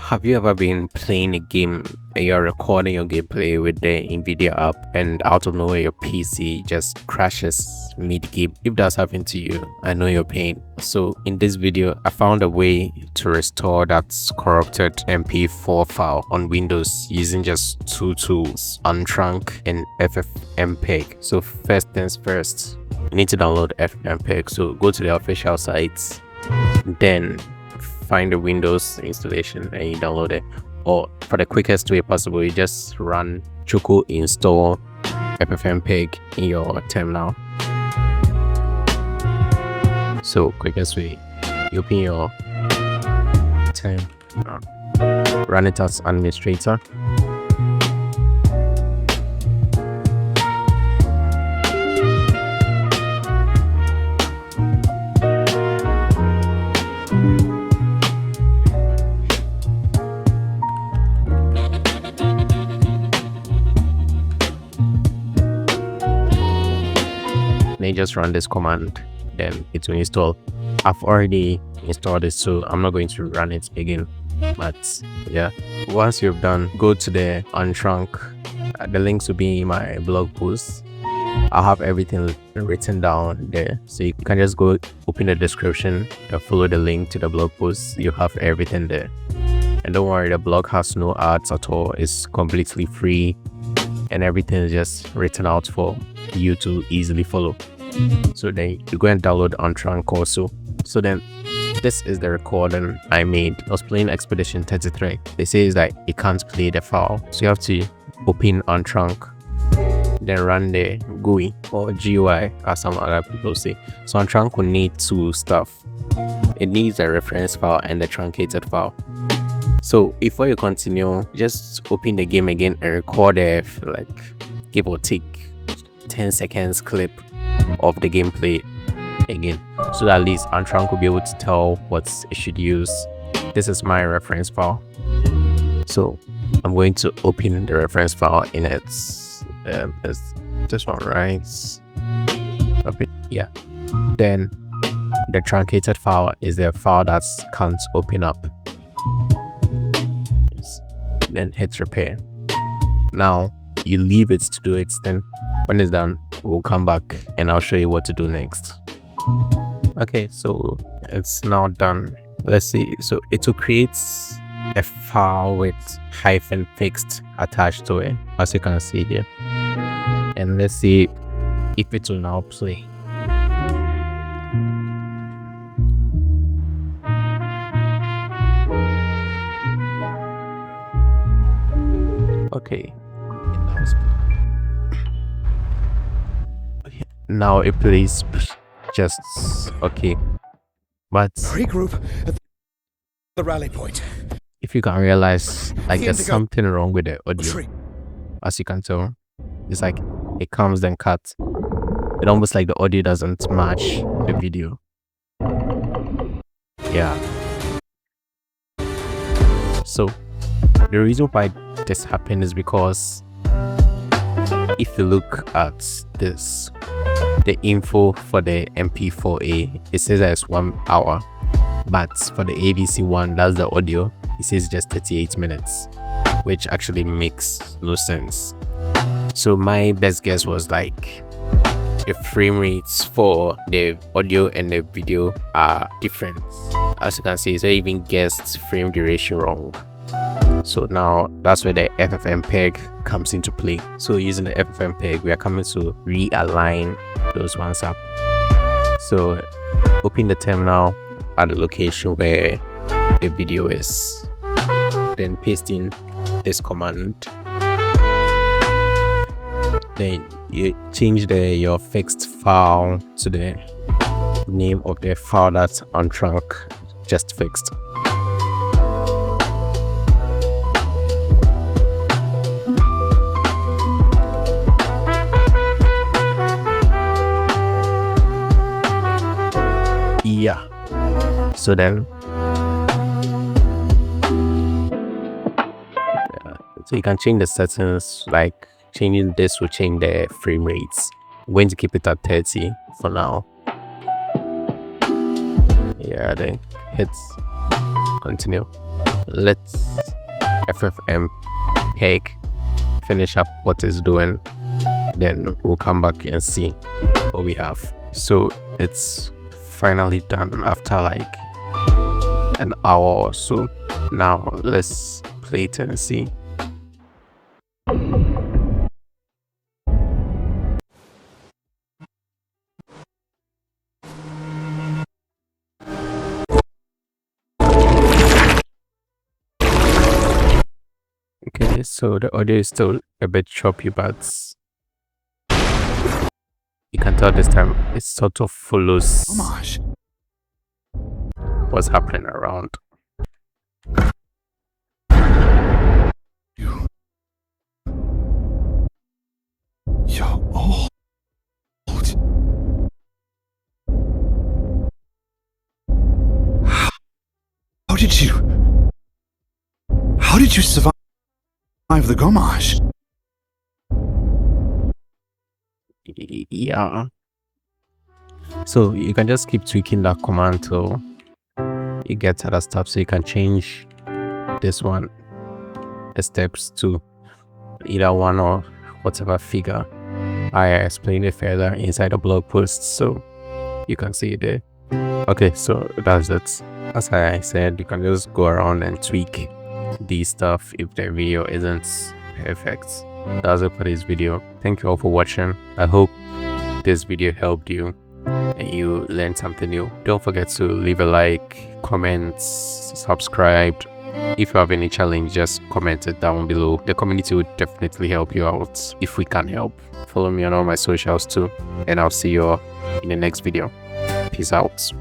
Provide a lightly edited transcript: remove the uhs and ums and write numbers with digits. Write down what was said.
Have you ever been playing a game and you're recording your gameplay with the NVIDIA app and out of nowhere your PC just crashes mid-game? If that's happened to you, I know your pain. So in this video, I found a way to restore that corrupted MP4 file on Windows using just two tools, Untrunc and FFmpeg. So first things first, you need to download ffmpeg. So go to the official site, then find the Windows installation and you download it, or for the quickest way possible, you just run choco install ffmpeg in your terminal. So quickest way, you open your terminal, run it as administrator. Then you just run this command, then it will install. I've already installed it, so I'm not going to run it again. But yeah, once you've done, go to the Untrunc. The links will be in my blog post. I'll have everything written down there, so you can just go open the description and follow the link to the blog post. You have everything there, and don't worry, the blog has no ads at all. It's completely free and everything is just written out for you to easily follow. So then you go and download Untrunc also. So then this is the recording I made. I was playing Expedition 33. They say that it can't play the file, so you have to open Untrunc, then run the GUI or GUI as some other people say. So Untrunc will need two stuff. It needs a reference file and the truncated file. So before you continue, just open the game again and record a give or take 10 seconds clip of the gameplay again, so that at least Untrunc will be able to tell what it should use. This is my reference file, so I'm going to open the reference file in its this one, right? Open, yeah. Then the truncated file is the file that can't open up. Then hit repair. Now you leave it to do it. Then when it's done, we'll come back and I'll show you what to do next. Okay, so it's now done. Let's see. So it will create a file with -fixed attached to it, as you can see here, and let's see if it will now play. Okay, now it plays just okay, but regroup at the rally point. if you can realize, there's something wrong with the audio. As you can tell, it's like it comes then cuts. It almost like the audio doesn't match the video. Yeah. So the reason why this happened is because if you look at this, the info for the MP4A, it says that it's 1 hour, but for the AVC one, that's the audio, it says just 38 minutes, which actually makes no sense. So my best guess was like the frame rates for the audio and the video are different. As you can see, so I even guessed frame duration wrong. So now that's where the ffmpeg comes into play. So using the ffmpeg, we are coming to realign those ones up. So open the terminal at the location where the video is, then paste in this command. Then you change your fixed file to the name of the file that's Untrunc just fixed. Yeah, so then so you can change the settings, like changing this will change the frame rates. I'm going to keep it at 30 for now. Yeah, then hit continue. let's ffmpeg finish up what it's doing, then we'll come back and see what we have. So it's finally done after like an hour or so. Now let's play it and see. Okay, so the audio is still a bit choppy, but you can tell this time it sort of follows what's happening around. You're old. How did you survive the gomage? Yeah. So you can just keep tweaking that command till you get to that stuff. So you can change this one, the steps to either one or whatever figure. I explained it further inside the blog post, so you can see it there. Okay, so that's it. As I said, you can just go around and tweak these stuff if the video isn't perfect. That's it for this video. Thank you all for watching. I hope this video helped you and you learned something new. Don't forget to leave a like, comment, subscribe. If you have any challenge, just comment it down below. The community would definitely help you out if we can help. Follow me on all my socials too, and I'll see you all in the next video. Peace out.